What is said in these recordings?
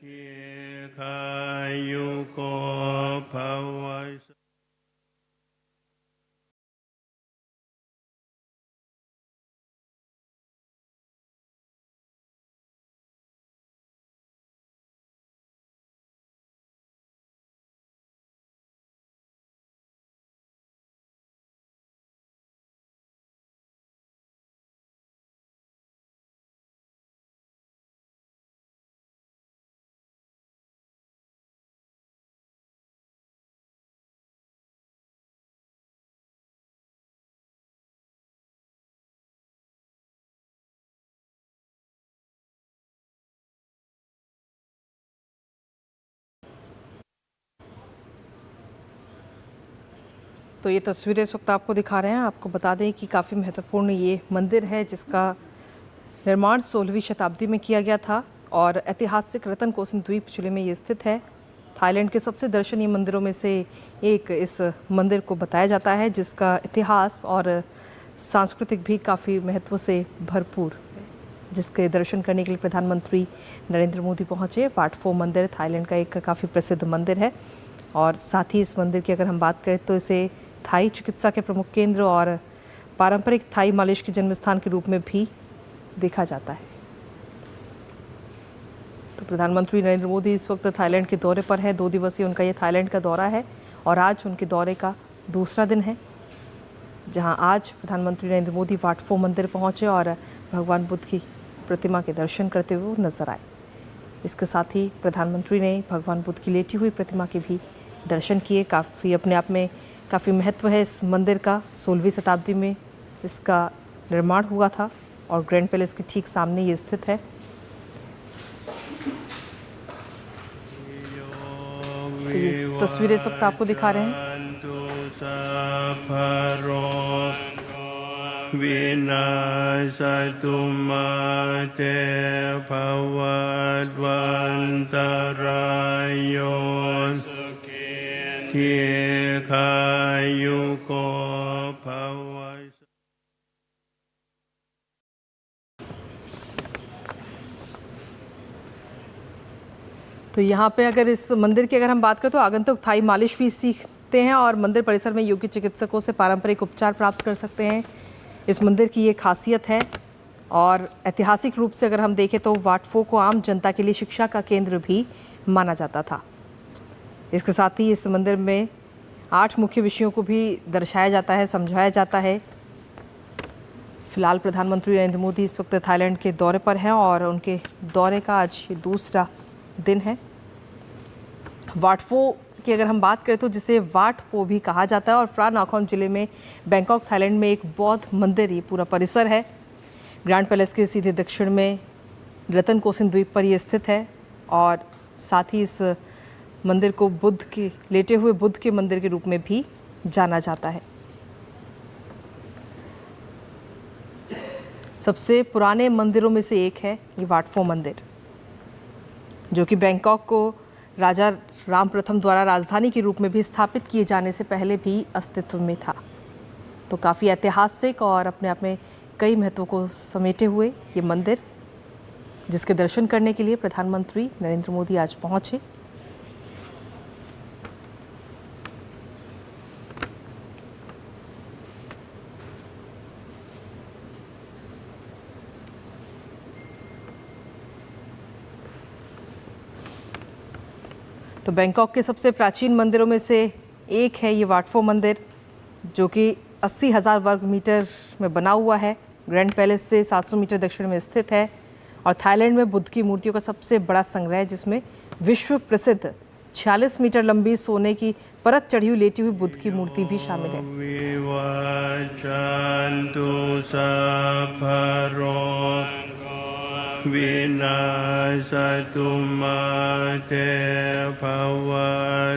दीर्घायुको भव। तो ये तस्वीरें इस वक्त आपको दिखा रहे हैं। आपको बता दें कि काफ़ी महत्वपूर्ण ये मंदिर है जिसका निर्माण 16वीं शताब्दी में किया गया था और ऐतिहासिक रतन कोसिन द्वीप जिले में ये स्थित है। थाईलैंड के सबसे दर्शनीय मंदिरों में से एक इस मंदिर को बताया जाता है, जिसका इतिहास और सांस्कृतिक भी काफ़ी महत्व से भरपूर है, जिसके दर्शन करने के लिए प्रधानमंत्री नरेंद्र मोदी पहुंचे। वाट फो मंदिर थाईलैंड का एक काफ़ी प्रसिद्ध मंदिर है और साथ ही इस मंदिर की अगर हम बात करें तो इसे थाई चिकित्सा के प्रमुख केंद्र और पारंपरिक थाई मालिश के जन्म स्थान के रूप में भी देखा जाता है। तो प्रधानमंत्री नरेंद्र मोदी इस वक्त थाईलैंड के दौरे पर है। 2 दिवसीय उनका ये थाईलैंड का दौरा है और आज उनके दौरे का दूसरा दिन है, जहां आज प्रधानमंत्री नरेंद्र मोदी वाट फो मंदिर पहुंचे और भगवान बुद्ध की प्रतिमा के दर्शन करते हुए नजर आए। इसके साथ ही प्रधानमंत्री ने भगवान बुद्ध की लेटी हुई प्रतिमा के भी दर्शन किए। काफ़ी अपने आप में काफ़ी महत्व है इस मंदिर का। 16वीं शताब्दी में इसका निर्माण हुआ था और ग्रैंड पैलेस के ठीक सामने ये स्थित है। तो ये तस्वीरें इस वक्त आपको दिखा रहे हैं। विनाशतु माते भवद्वन्तरायो दीर्घायुको भव। तो यहाँ पे अगर इस मंदिर की अगर हम बात करें तो आगंतुक थाई मालिश भी सीखते हैं और मंदिर परिसर में योग्य चिकित्सकों से पारंपरिक उपचार प्राप्त कर सकते हैं। इस मंदिर की ये खासियत है और ऐतिहासिक रूप से अगर हम देखें तो वाट फो को आम जनता के लिए शिक्षा का केंद्र भी माना जाता था। इसके साथ ही इस मंदिर में 8 मुख्य विषयों को भी दर्शाया जाता है, समझाया जाता है। फिलहाल प्रधानमंत्री नरेंद्र मोदी इस वक्त थाईलैंड के दौरे पर हैं और उनके दौरे का आज ये दूसरा दिन है। वाट फो की अगर हम बात करें तो जिसे वाट पो भी कहा जाता है और फ्रा नाखोन जिले में बैंकॉक थाईलैंड में एक बौद्ध मंदिर ये पूरा परिसर है। ग्रैंड पैलेस के सीधे दक्षिण में रतन कोसिन द्वीप पर ये स्थित है और साथ ही इस मंदिर को बुद्ध के लेटे हुए बुद्ध के मंदिर के रूप में भी जाना जाता है। सबसे पुराने मंदिरों में से एक है ये वाट फो मंदिर, जो कि बैंकॉक को राजा राम प्रथम द्वारा राजधानी के रूप में भी स्थापित किए जाने से पहले भी अस्तित्व में था। तो काफ़ी ऐतिहासिक और अपने आप में कई महत्व को समेटे हुए ये मंदिर, जिसके दर्शन करने के लिए प्रधानमंत्री नरेंद्र मोदी आज पहुंचे। तो बैंकॉक के सबसे प्राचीन मंदिरों में से एक है ये वाट फो मंदिर, जो कि 80,000 वर्ग मीटर में बना हुआ है। ग्रैंड पैलेस से 700 मीटर दक्षिण में स्थित है और थाईलैंड में बुद्ध की मूर्तियों का सबसे बड़ा संग्रह है, जिसमें विश्व प्रसिद्ध 46 मीटर लंबी सोने की परत चढ़ी हुई लेटी हुई बुद्ध की मूर्ति भी शामिल है। विनाशतु माते भवद्वन्तरायो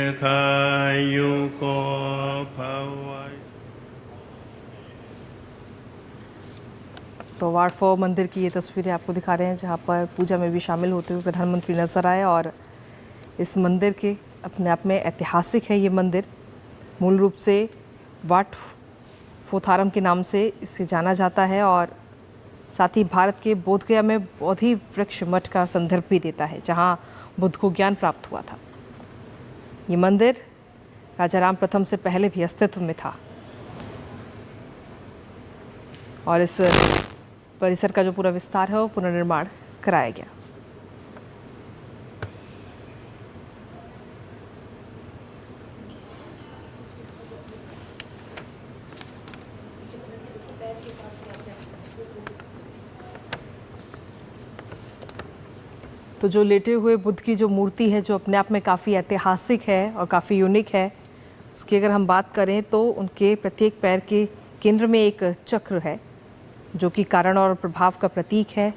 दीर्घायुको भव। तो वाट फो मंदिर की ये तस्वीरें आपको दिखा रहे हैं, जहाँ पर पूजा में भी शामिल होते हुए प्रधानमंत्री नजर आए। और इस मंदिर के अपने आप में ऐतिहासिक है ये मंदिर। मूल रूप से वाट फोथारम के नाम से इसे जाना जाता है और साथ ही भारत के बोधगया में बोधि वृक्ष मठ का संदर्भ भी देता है, जहां बुद्ध को ज्ञान प्राप्त हुआ था। ये मंदिर राजा राम प्रथम से पहले भी अस्तित्व में था और इस परिसर का जो पूरा विस्तार है वो पुनर्निर्माण कराया गया। तो जो लेटे हुए बुद्ध की जो मूर्ति है, जो अपने आप में काफ़ी ऐतिहासिक है और काफ़ी यूनिक है, उसकी अगर हम बात करें तो उनके प्रत्येक पैर के केंद्र में एक चक्र है जो कि कारण और प्रभाव का प्रतीक है,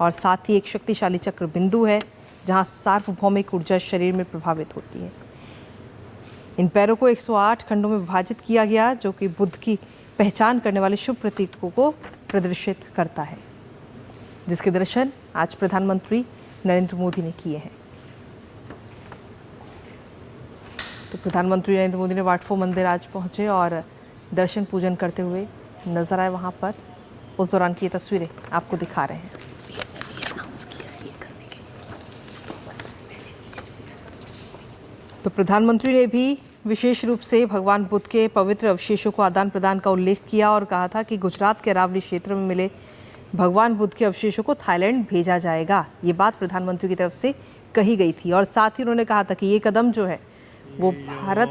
और साथ ही एक शक्तिशाली चक्र बिंदु है जहां सार्वभौमिक ऊर्जा शरीर में प्रभावित होती है। इन पैरों को 108 खंडों में विभाजित किया गया, जो कि बुद्ध की पहचान करने वाले शुभ प्रतीकों को प्रदर्शित करता है, जिसके दर्शन आज प्रधानमंत्री नरेंद्र मोदी ने किए हैं। तो प्रधानमंत्री नरेंद्र मोदी ने वाट फो मंदिर आज पहुंचे और दर्शन पूजन करते हुए नजर आए वहां पर। उस दौरान की ये तस्वीरें आपको दिखा रहे हैं। तो प्रधानमंत्री ने भी विशेष रूप से भगवान बुद्ध के पवित्र अवशेषों को आदान प्रदान का उल्लेख किया और कहा था कि गुजरात के अरावली क्षेत्र में मिले भगवान बुद्ध के अवशेषों को थाईलैंड भेजा जाएगा। ये बात प्रधानमंत्री की तरफ से कही गई थी और साथ ही उन्होंने कहा था कि ये कदम जो है वो भारत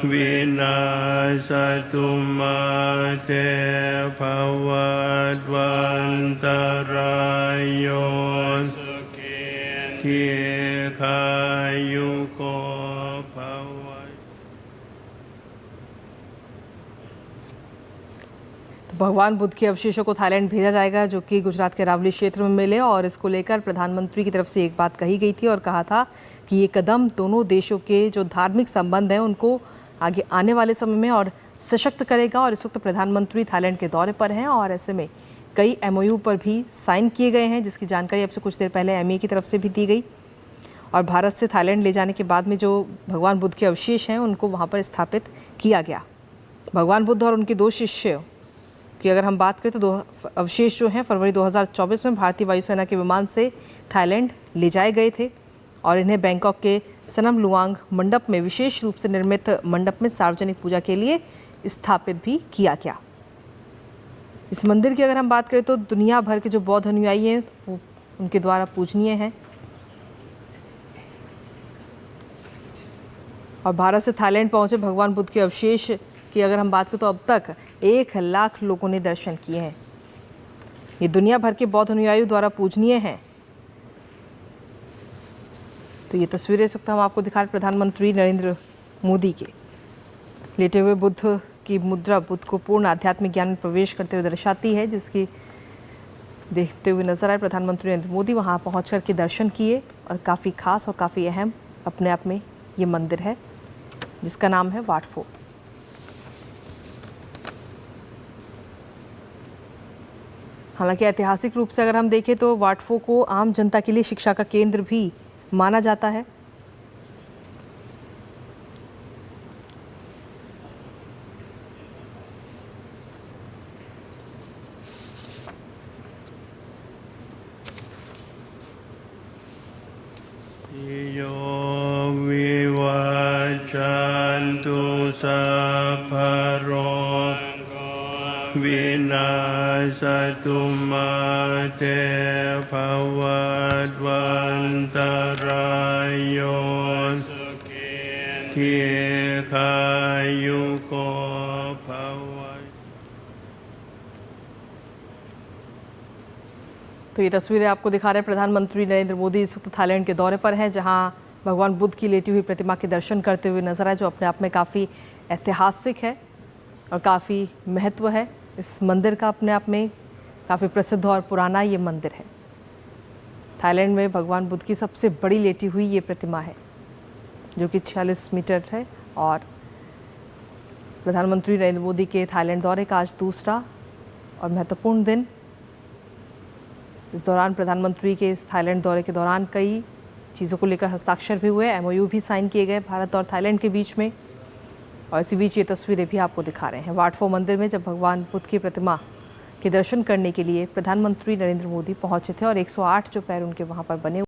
विनाशतु माते भवद्वन्तरायो दीर्घायुको भव। भगवान बुद्ध के अवशेषों को थाईलैंड भेजा जाएगा, जो कि गुजरात के अरावली क्षेत्र में मिले, और इसको लेकर प्रधानमंत्री की तरफ से एक बात कही गई थी और कहा था कि ये कदम दोनों देशों के जो धार्मिक संबंध हैं उनको आगे आने वाले समय में और सशक्त करेगा। और इस वक्त प्रधानमंत्री थाईलैंड के दौरे पर हैं और ऐसे में कई MOU पर भी साइन किए गए हैं, जिसकी जानकारी अब से कुछ देर पहले MA की तरफ से भी दी गई। और भारत से थाईलैंड ले जाने के बाद में जो भगवान बुद्ध के अवशेष हैं उनको वहाँ पर स्थापित किया गया। भगवान बुद्ध और उनके 2 शिष्य की अगर हम बात करें तो 2 अवशेष जो हैं फरवरी 2024 में भारतीय वायुसेना के विमान से थाईलैंड ले जाए गए थे और इन्हें बैंकॉक के सनम लुआंग मंडप में विशेष रूप से निर्मित मंडप में सार्वजनिक पूजा के लिए स्थापित भी किया गया। इस मंदिर की अगर हम बात करें तो दुनिया भर के जो बौद्ध अनुयायी हैं वो उनके द्वारा पूजनीय हैं। और भारत से थाईलैंड पहुंचे भगवान बुद्ध के अवशेष की अगर हम बात करें तो अब तक 1 लाख लोगों ने दर्शन किए हैं। ये दुनिया भर के बौद्ध अनुयायियों द्वारा पूजनीय हैं। तो ये तस्वीरें इस वक्त हम आपको दिखा रहे प्रधानमंत्री नरेंद्र मोदी के लेटे हुए बुद्ध की मुद्रा बुद्ध को पूर्ण आध्यात्मिक ज्ञान में प्रवेश करते हुए दर्शाती है, जिसकी देखते हुए नजर आए प्रधानमंत्री नरेंद्र मोदी वहाँ पहुँच कर के दर्शन किए। और काफ़ी खास और काफ़ी अहम अपने आप में ये मंदिर है जिसका नाम है वाट फो। हालांकि ऐतिहासिक रूप से अगर हम देखें तो वाट फो को आम जनता के लिए शिक्षा का केंद्र भी माना जाता है। यो विवाचन्तु सफरो विनाशतु माते भवद्वन्तरायो दीर्घायुको भव। तो ये तस्वीरें आपको दिखा रहे हैं प्रधानमंत्री नरेंद्र मोदी इस वक्त थाईलैंड के दौरे पर हैं, जहां भगवान बुद्ध की लेटी हुई प्रतिमा के दर्शन करते हुए नजर आए, जो अपने आप में काफ़ी ऐतिहासिक है और काफ़ी महत्व है। इस मंदिर का अपने आप में काफ़ी प्रसिद्ध और पुराना ये मंदिर है। थाईलैंड में भगवान बुद्ध की सबसे बड़ी लेटी हुई ये प्रतिमा है, जो कि 46 मीटर है। और प्रधानमंत्री नरेंद्र मोदी के थाईलैंड दौरे का आज दूसरा और महत्वपूर्ण दिन। इस दौरान प्रधानमंत्री के इस थाईलैंड दौरे के दौरान कई चीज़ों को लेकर हस्ताक्षर भी हुए, MOU भी साइन किए गए भारत और थाईलैंड के बीच में। और इसी बीच ये तस्वीरें भी आपको दिखा रहे हैं वाट फो मंदिर में, जब भगवान बुद्ध की प्रतिमा के दर्शन करने के लिए प्रधानमंत्री नरेंद्र मोदी पहुंचे थे और 108 जो पैर उनके वहां पर बने